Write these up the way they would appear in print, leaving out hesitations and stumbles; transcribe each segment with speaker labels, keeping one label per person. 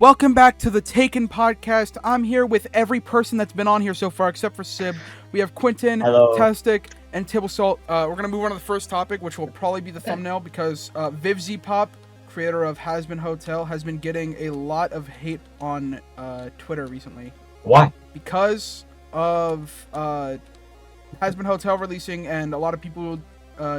Speaker 1: Welcome back to the Taken podcast. I'm here with every person that's been on here so far except for Sib. We have Quentin,
Speaker 2: Hello.
Speaker 1: Tastic, and Tibblesalt. We're going to move on to the first topic, which will probably be the thumbnail, because Vivziepop, creator of Has Been Hotel, has been getting a lot of hate on Twitter recently.
Speaker 2: Why?
Speaker 1: Because of Has Been Hotel releasing, and a lot of people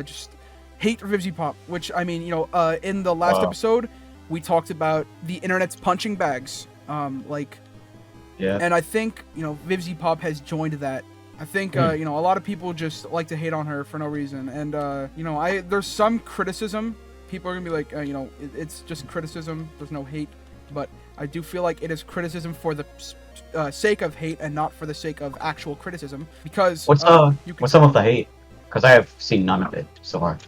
Speaker 1: just hate Vivziepop, which, I mean, in the last episode, we talked about the internet's punching bags,
Speaker 2: Yeah.
Speaker 1: and I think, Vivziepop has joined that. I think, a lot of people just like to hate on her for no reason, and, there's some criticism. People are gonna be like, it's just criticism, there's no hate, but I do feel like it is criticism for the sake of hate and not for the sake of actual criticism, because...
Speaker 2: What's up with the hate? Because I have seen none of it so far.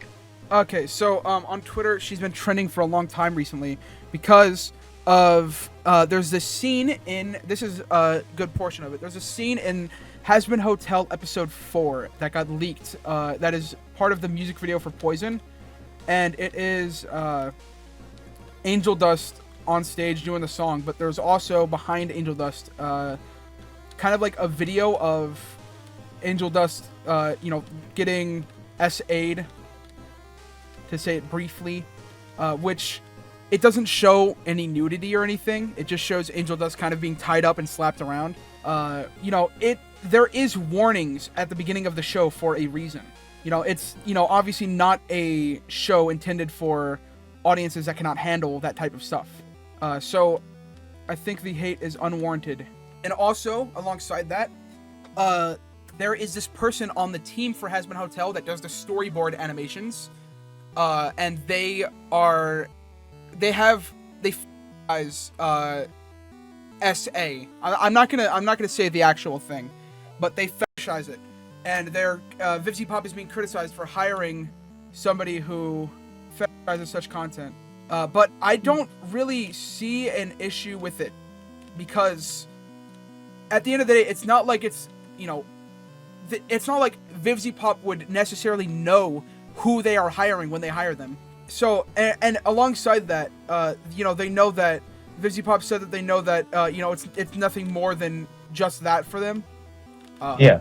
Speaker 1: Okay, so on Twitter, she's been trending for a long time recently because of there's this scene in, this is a good portion of it, there's a scene in Has Been Hotel episode 4 that got leaked, that is part of the music video for Poison, and it is Angel Dust on stage doing the song, but there's also behind Angel Dust kind of like a video of Angel Dust getting SA'd, to say it briefly, which it doesn't show any nudity or anything. It just shows Angel Dust kind of being tied up and slapped around. There is warnings at the beginning of the show for a reason. It's obviously not a show intended for audiences that cannot handle that type of stuff. So I think the hate is unwarranted. And also, alongside that, there is this person on the team for Has Been Hotel that does the storyboard animations. And they guys SA. I'm not gonna say the actual thing, but they fetishize it, and their Vivziepop is being criticized for hiring somebody who fetishizes such content. But I don't really see an issue with it, because at the end of the day, it's not like it's not like Vivziepop would necessarily know who they are hiring when they hire them. So, and alongside that, they know that Vivziepop said that they know that, it's nothing more than just that for them.
Speaker 2: Yeah.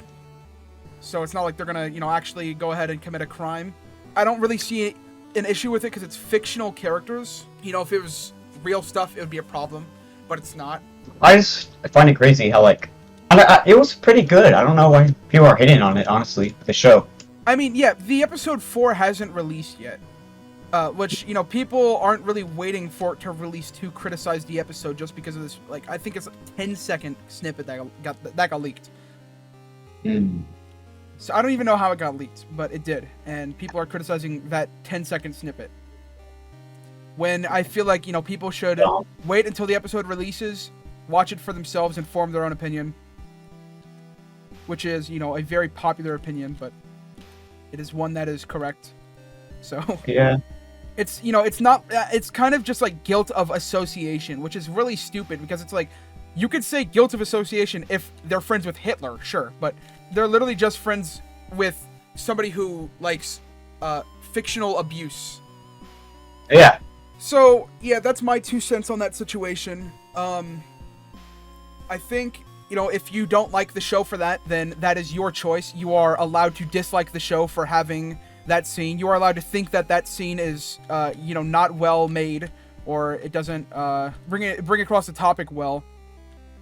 Speaker 1: So it's not like they're gonna, actually go ahead and commit a crime. I don't really see an issue with it because it's fictional characters. If it was real stuff, it would be a problem, but it's not.
Speaker 2: I find it crazy how, it was pretty good. I don't know why people are hating on it, honestly, the show.
Speaker 1: I mean, yeah, the episode 4 hasn't released yet, which, people aren't really waiting for it to release to criticize the episode just because of this, I think it's a 10-second snippet that got leaked. So I don't even know how it got leaked, but it did, and people are criticizing that 10-second snippet. When I feel like, people should wait until the episode releases, watch it for themselves, and form their own opinion, which is, a very popular opinion, but it is one that is correct. So
Speaker 2: yeah,
Speaker 1: it's it's not. It's kind of just like guilt of association, which is really stupid, because it's like, you could say guilt of association if they're friends with Hitler, sure, but they're literally just friends with somebody who likes fictional abuse.
Speaker 2: Yeah.
Speaker 1: So yeah, that's my 2 cents on that situation. I think, if you don't like the show for that, then that is your choice. You are allowed to dislike the show for having that scene. You are allowed to think that that scene is, not well made, or it doesn't bring across the topic well.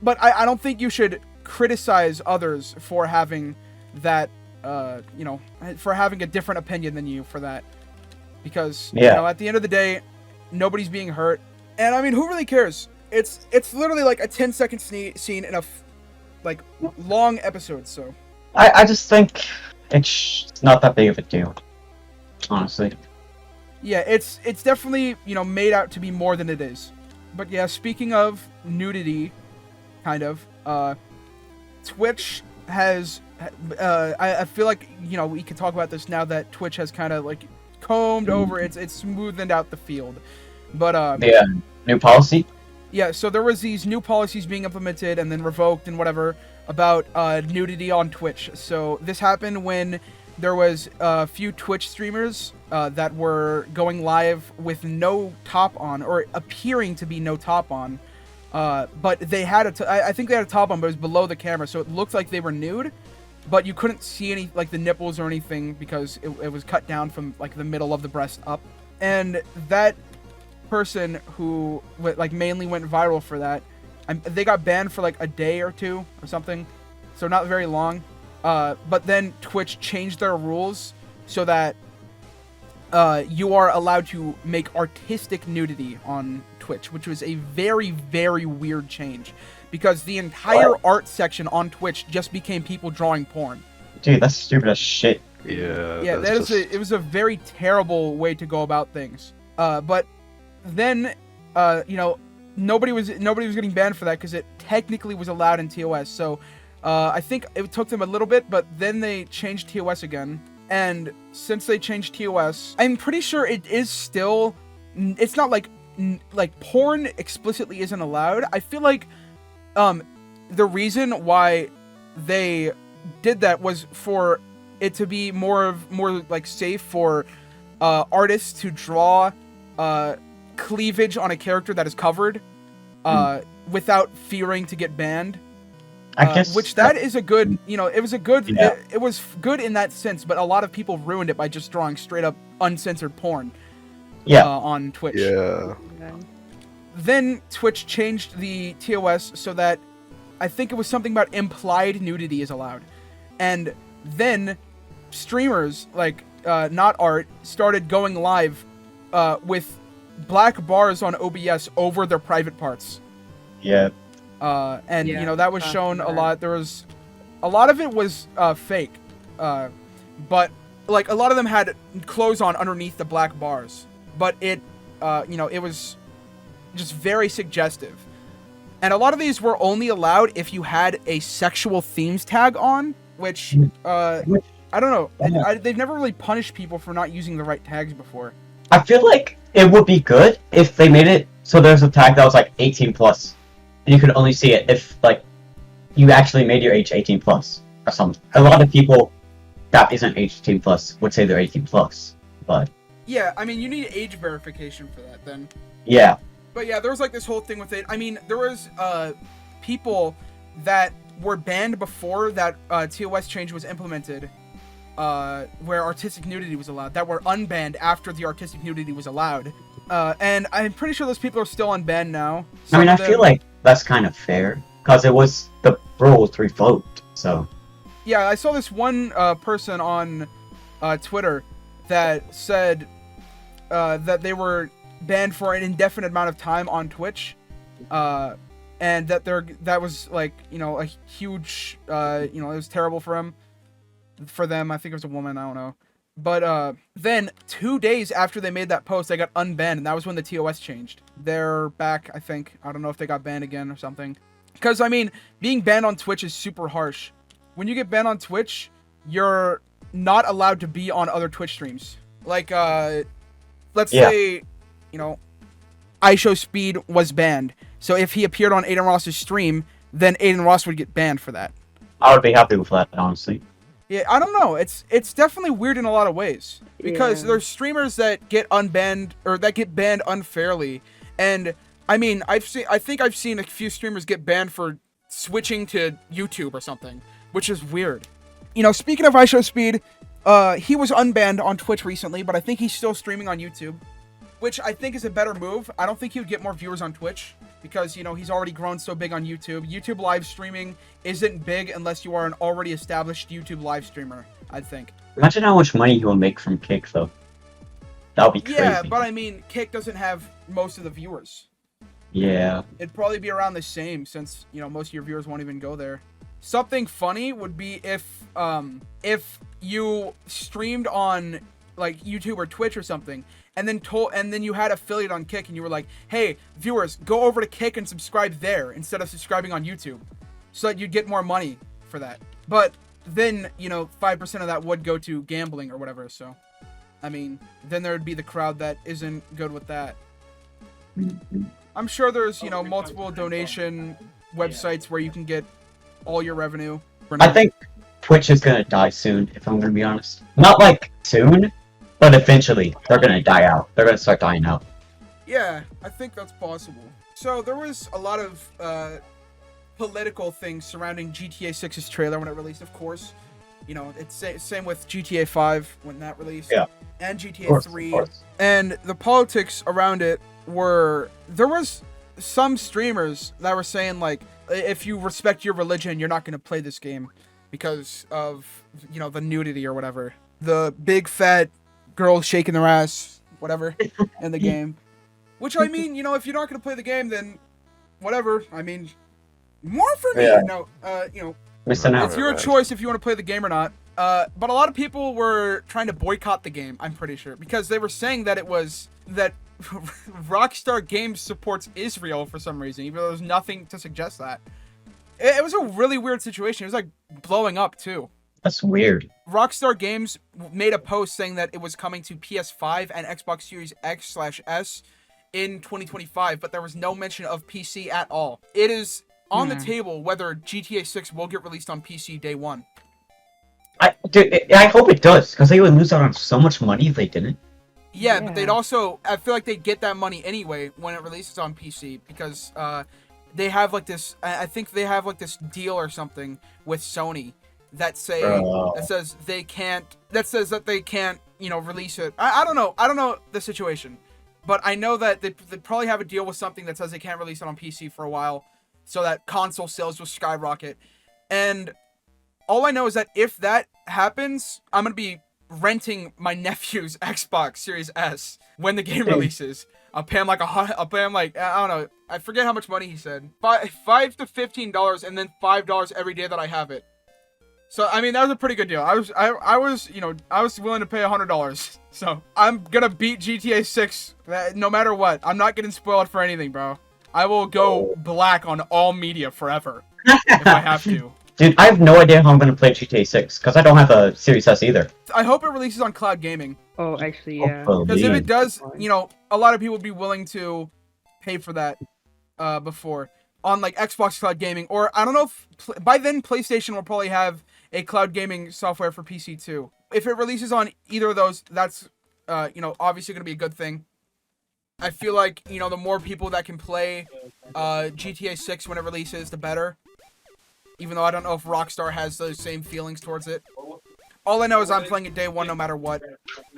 Speaker 1: But I don't think you should criticize others for having that, for having a different opinion than you for that. Because, at the end of the day, nobody's being hurt. And, I mean, who really cares? It's literally like a 10-second scene in a long episode, so
Speaker 2: I just think it's not that big of a deal, honestly.
Speaker 1: Yeah, it's definitely, made out to be more than it is. But yeah, speaking of nudity, kind of, Twitch has, I feel like, we can talk about this now that Twitch has kind of, combed over, it's smoothened out the field. But,
Speaker 2: yeah, new policy?
Speaker 1: Yeah, so there was these new policies being implemented and then revoked and whatever about nudity on Twitch. So this happened when there was a few Twitch streamers that were going live with no top on, or appearing to be no top on, But they had I think they had a top on, but it was below the camera, so it looked like they were nude, but you couldn't see any like the nipples or anything because it was cut down from like the middle of the breast up. And that person who like mainly went viral for that, they got banned for like a day or two or something, so not very long. But then Twitch changed their rules so that you are allowed to make artistic nudity on Twitch, which was a very, very weird change, because the entire art section on Twitch just became people drawing porn.
Speaker 2: Dude, that's stupid as shit.
Speaker 3: Yeah.
Speaker 1: Yeah, it was a very terrible way to go about things. But then, you know, nobody was getting banned for that because it technically was allowed in TOS. So, I think it took them a little bit, but then they changed TOS again. And since they changed TOS, I'm pretty sure it is still, it's not like porn explicitly isn't allowed. I feel like, the reason why they did that was for it to be more like safe for, artists to draw, cleavage on a character that is covered, without fearing to get banned.
Speaker 2: I guess
Speaker 1: which that is a good, you know, it was a good,
Speaker 2: Yeah.
Speaker 1: it was good in that sense, but a lot of people ruined it by just drawing straight up uncensored porn.
Speaker 2: Yeah.
Speaker 1: On Twitch.
Speaker 3: Yeah.
Speaker 1: Then Twitch changed the TOS so that I think it was something about implied nudity is allowed, and then streamers like not art started going live with black bars on OBS over their private parts.
Speaker 2: Yeah.
Speaker 1: And you know, that was shown a lot. There was a lot of it was fake, but like a lot of them had clothes on underneath the black bars. But it, you know, it was just very suggestive. And a lot of these were only allowed if you had a sexual themes tag on, which I don't know. They've never really punished people for not using the right tags before.
Speaker 2: I feel like it would be good if they made it so there's a tag that was like 18 plus. And you could only see it if, like, you actually made your age 18 plus or something. A lot of people that isn't 18 plus would say they're 18 plus, but...
Speaker 1: Yeah, I mean, you need age verification for that, then.
Speaker 2: Yeah.
Speaker 1: But yeah, there was, like, this whole thing with it. I mean, there was, people that were banned before that, TOS change was implemented, where artistic nudity was allowed, that were unbanned after the artistic nudity was allowed. And I'm pretty sure those people are still unbanned now.
Speaker 2: I mean, I feel like that's kind of fair, because it was the rules revoked, so...
Speaker 1: Yeah, I saw this one person on Twitter that said that they were banned for an indefinite amount of time on Twitch, and that that was, like, you know, a huge, you know, it was terrible for them. I think it was a woman, I don't know. But then 2 days after they made that post, they got unbanned, and that was when the TOS changed. They're back, I think. I don't know if they got banned again or something. Because, I mean, being banned on Twitch is super harsh. When you get banned on Twitch, you're not allowed to be on other Twitch streams. Like, let's say, you know, IShowSpeed was banned. So if he appeared on Aiden Ross's stream, then Aiden Ross would get banned for that.
Speaker 2: I would be happy with that, honestly.
Speaker 1: Yeah, I don't know. It's definitely weird in a lot of ways, because there's streamers that get unbanned or that get banned unfairly, and I mean, I think I've seen a few streamers get banned for switching to YouTube or something, which is weird. You know, speaking of IShowSpeed, he was unbanned on Twitch recently, but I think he's still streaming on YouTube, which I think is a better move. I don't think he would get more viewers on Twitch, because, you know, he's already grown so big on YouTube. YouTube live streaming isn't big unless you are an already established YouTube live streamer, I think.
Speaker 2: Imagine how much money he will make from Kick, though. That would be crazy.
Speaker 1: Yeah, but I mean, Kick doesn't have most of the viewers.
Speaker 2: Yeah.
Speaker 1: It'd probably be around the same, since, you know, most of your viewers won't even go there. Something funny would be if you streamed on, like, YouTube or Twitch or something, and then you had affiliate on Kick, and you were like, hey, viewers, go over to Kick and subscribe there instead of subscribing on YouTube, so that you'd get more money for that. But then, you know, 5% of that would go to gambling or whatever, so, I mean, then there would be the crowd that isn't good with that. I'm sure there's, you know, multiple donation websites where you can get all your revenue.
Speaker 2: I think Twitch is gonna die soon, if I'm gonna be honest. Not like soon, but eventually they're gonna die out. They're gonna start dying out.
Speaker 1: Yeah, I think that's possible. So there was a lot of political things surrounding GTA 6's trailer when it released, of course. You know, it's same with GTA 5 when that released.
Speaker 2: Yeah.
Speaker 1: And GTA
Speaker 2: Of
Speaker 1: 3.
Speaker 2: course.
Speaker 1: And the politics around it there was some streamers that were saying, like, if you respect your religion, you're not going to play this game because of, you know, the nudity or whatever. The big fat girl shaking their ass, whatever, in the game. Which, I mean, you know, if you're not going to play the game, then whatever. I mean, more for me.
Speaker 2: Yeah.
Speaker 1: No, you know,
Speaker 2: Missing out.
Speaker 1: it's your choice if you want to play the game or not. But a lot of people were trying to boycott the game, I'm pretty sure, because they were saying that that Rockstar Games supports Israel for some reason, even though there's nothing to suggest that. It was a really weird situation. It was like blowing up too.
Speaker 2: That's weird.
Speaker 1: Rockstar Games made a post saying that it was coming to PS5 and Xbox Series X/S in 2025, but there was no mention of PC at all. It is on the table whether GTA 6 will get released on PC day one.
Speaker 2: I hope it does, because they would lose out on so much money if they didn't.
Speaker 1: Yeah, but they'd also, I feel like they'd get that money anyway when it releases on PC, because they have like this, I think they have like this deal or something with Sony that says that they can't, you know, release it. I don't know the situation, but I know that they probably have a deal with something that says they can't release it on PC for a while, so that console sales will skyrocket. And all I know is that if that happens, I'm gonna be renting my nephew's Xbox Series S when the game releases. I'll pay him like I don't know, I forget how much money he said, $5 to $15, and then $5 every day that I have it. So I mean, that was a pretty good deal. I was willing to pay $100. So I'm gonna beat GTA 6 no matter what. I'm not getting spoiled for anything, bro. I will go black on all media forever if I have to.
Speaker 2: Dude, I have no idea how I'm going to play GTA 6, because I don't have a Series S either.
Speaker 1: I hope it releases on cloud gaming.
Speaker 3: Oh, actually, yeah.
Speaker 1: Because if it does, you know, a lot of people would be willing to pay for that before. On, like, Xbox cloud gaming. Or, I don't know if... by then, PlayStation will probably have a cloud gaming software for PC, too. If it releases on either of those, that's, you know, obviously going to be a good thing. I feel like, you know, the more people that can play GTA 6 when it releases, the better. Even though I don't know if Rockstar has those same feelings towards it. All I know is I'm playing it day one no matter what.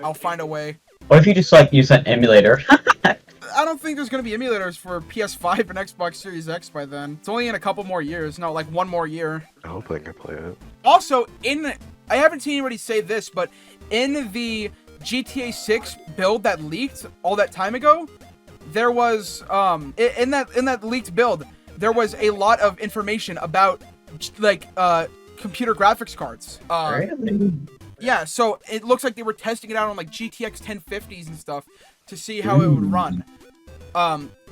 Speaker 1: I'll find a way.
Speaker 2: What if you just, like, use an emulator?
Speaker 1: I don't think there's going to be emulators for PS5 and Xbox Series X by then. It's only in a couple more years. No, like 1 more year.
Speaker 4: I hope I can play it.
Speaker 1: Also, I haven't seen anybody say this, but in the GTA 6 build that leaked all that time ago, there was, in that leaked build, there was a lot of information about like computer graphics cards. Yeah, so it looks like they were testing it out on like GTX 1050s and stuff to see how it would run.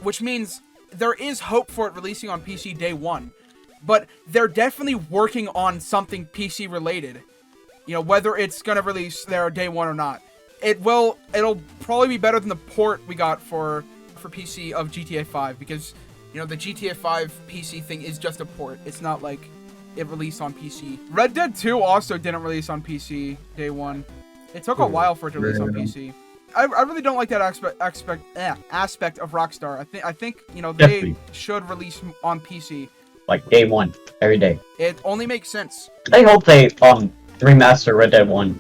Speaker 1: Which means there is hope for it releasing on PC day one. But they're definitely working on something PC related. You know, whether it's gonna release there day one or not. It'll probably be better than the port we got for PC of GTA 5, because you know, the GTA 5 PC thing is just a port. It's not like it released on PC. Red Dead 2 also didn't release on PC day one. It took a while for it to release on PC. I really don't like that aspect of Rockstar. I think you know, they should release on PC.
Speaker 2: Like day one, every day.
Speaker 1: It only makes sense.
Speaker 2: I hope they remaster Red Dead 1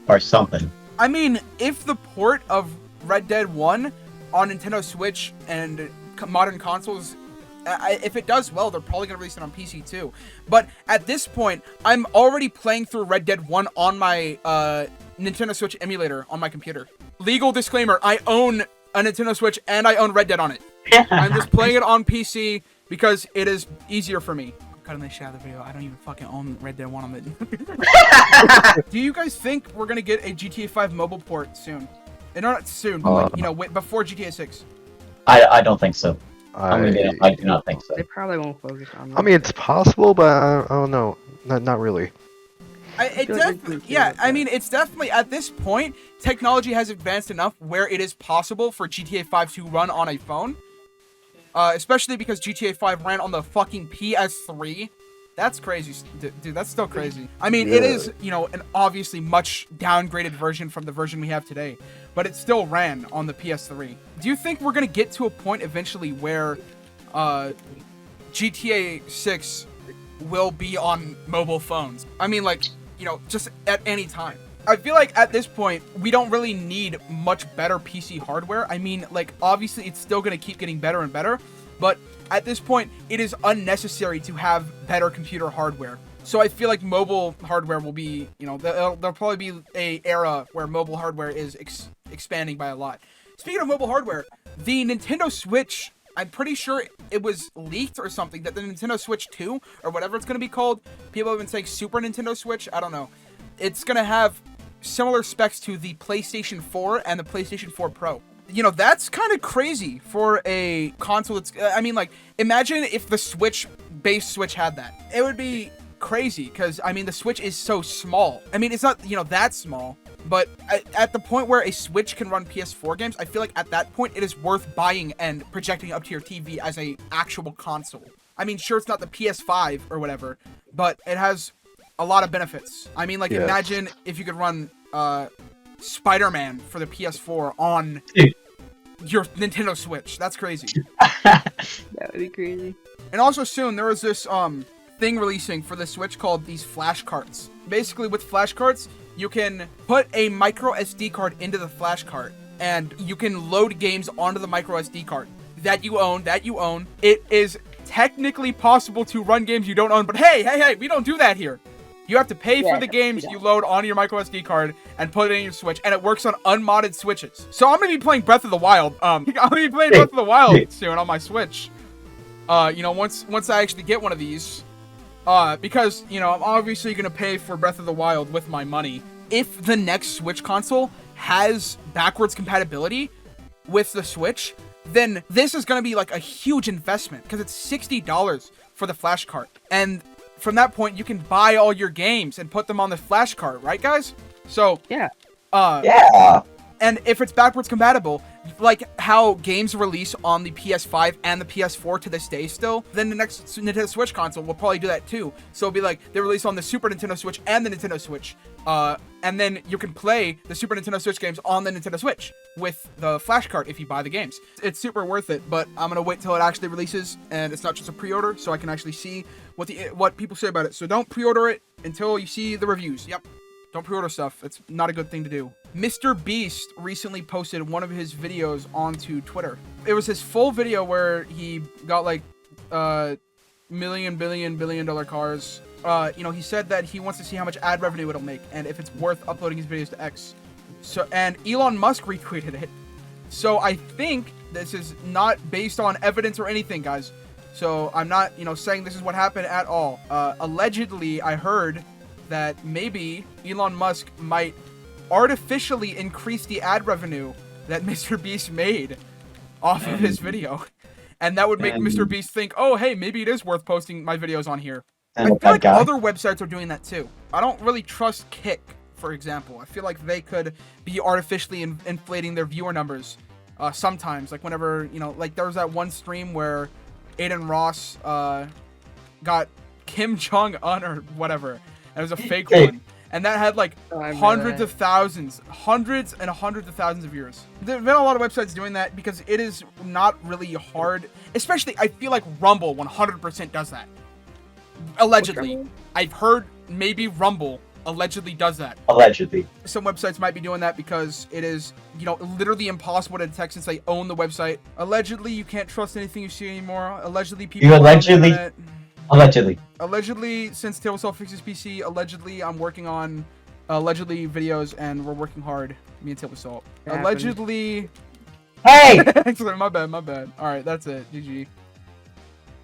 Speaker 2: or something.
Speaker 1: I mean, if the port of Red Dead 1 on Nintendo Switch and modern consoles, if it does well, they're probably going to release it on PC too. But at this point, I'm already playing through Red Dead 1 on my Nintendo Switch emulator on my computer. Legal disclaimer, I own a Nintendo Switch and I own Red Dead on it. I'm just playing it on PC because it is easier for me. I'm cutting this shit out of the video. I don't even fucking own Red Dead 1 on it. Do you guys think we're going to get a GTA 5 mobile port soon? And not soon, but like, you know, before GTA 6.
Speaker 2: I don't think so. I do not think so.
Speaker 3: They probably won't focus on that.
Speaker 4: I mean, it's possible, but I don't know. Not really.
Speaker 1: I mean, it's definitely, at this point, technology has advanced enough where it is possible for GTA 5 to run on a phone. Especially because GTA 5 ran on the fucking PS3. That's crazy, dude. That's still crazy. I mean, it is, you know, an obviously much downgraded version from the version we have today, but it still ran on the PS3. Do you think we're gonna get to a point eventually where GTA 6 will be on mobile phones? I mean, like, you know, just at any time. I feel like at this point, we don't really need much better PC hardware. I mean, like, obviously it's still gonna keep getting better and better, but at this point, it is unnecessary to have better computer hardware. So I feel like mobile hardware will be, you know, there'll probably be a era where mobile hardware is expanding by a lot. Speaking of mobile hardware, the Nintendo Switch, I'm pretty sure it was leaked or something, that the Nintendo Switch 2, or whatever it's going to be called, people have been saying Super Nintendo Switch, I don't know. It's going to have similar specs to the PlayStation 4 and the PlayStation 4 Pro. You know, that's kind of crazy for a console that's, I mean, like, imagine if the base Switch had that. It would be crazy, because, I mean, the Switch is so small. I mean, it's not, you know, that small, but at the point where a Switch can run PS4 games, I feel like at that point, it is worth buying and projecting up to your TV as a actual console. I mean, sure, it's not the PS5 or whatever, but it has a lot of benefits. I mean, like, imagine if you could run, Spider-Man for the PS4 on your Nintendo Switch. That's crazy.
Speaker 3: That would be crazy.
Speaker 1: And also soon, there was this thing releasing for the Switch called these flash carts. Basically, with flash carts, you can put a micro SD card into the flash cart, and you can load games onto the micro SD card that you own. It is technically possible to run games you don't own, but hey, we don't do that here. You have to pay for the games you load onto your micro SD card and put it in your Switch, and it works on unmodded Switches. So I'm gonna be playing Breath of the Wild. I'm gonna be playing Breath of the Wild soon on my Switch. You know, once I actually get one of these, because you know I'm obviously gonna pay for Breath of the Wild with my money. If the next Switch console has backwards compatibility with the Switch, then this is gonna be like a huge investment, because it's $60 for the flash cart, and from that point, you can buy all your games and put them on the flash cart, right, guys? So,
Speaker 3: yeah.
Speaker 1: And if it's backwards compatible, like how games release on the PS5 and the PS4 to this day still, then the next Nintendo Switch console will probably do that too. So it'll be like, they release on the Super Nintendo Switch and the Nintendo Switch. And then you can play the Super Nintendo Switch games on the Nintendo Switch with the flash cart if you buy the games. It's super worth it, but I'm gonna wait till it actually releases, and it's not just a pre-order, so I can actually see what people say about it. So don't pre-order it until you see the reviews. Yep. Don't pre-order stuff. It's not a good thing to do. MrBeast recently posted one of his videos onto Twitter. It was his full video where he got like billion dollar cars. You know, he said that he wants to see how much ad revenue it'll make and if it's worth uploading his videos to X. So, and Elon Musk retweeted it. So I think this is not based on evidence or anything, guys. So I'm not, you know, saying this is what happened at all. Allegedly, I heard that maybe Elon Musk might artificially increase the ad revenue that MrBeast made off of his video. And that would make MrBeast think, oh, hey, maybe it is worth posting my videos on here. I feel like other websites are doing that too. I don't really trust Kick, for example. I feel like they could be artificially inflating their viewer numbers sometimes. Like whenever, you know, like there was that one stream where Aiden Ross got Kim Jong-un or whatever. And it was a fake one. And that had like hundreds and hundreds of thousands of viewers. There have been a lot of websites doing that because it is not really hard. Especially, I feel like Rumble 100% does that. Allegedly. I've heard maybe Rumble allegedly does that.
Speaker 2: Allegedly.
Speaker 1: Some websites might be doing that because it is, you know, literally impossible to detect since they own the website. Allegedly, you can't trust anything you see anymore. Allegedly, people... Allegedly, since Tabletop fixes PC, allegedly, I'm working on allegedly videos, and we're working hard. Me and Tabletop. Allegedly.
Speaker 2: Hey!
Speaker 1: Actually, my bad. All right, that's it. GG.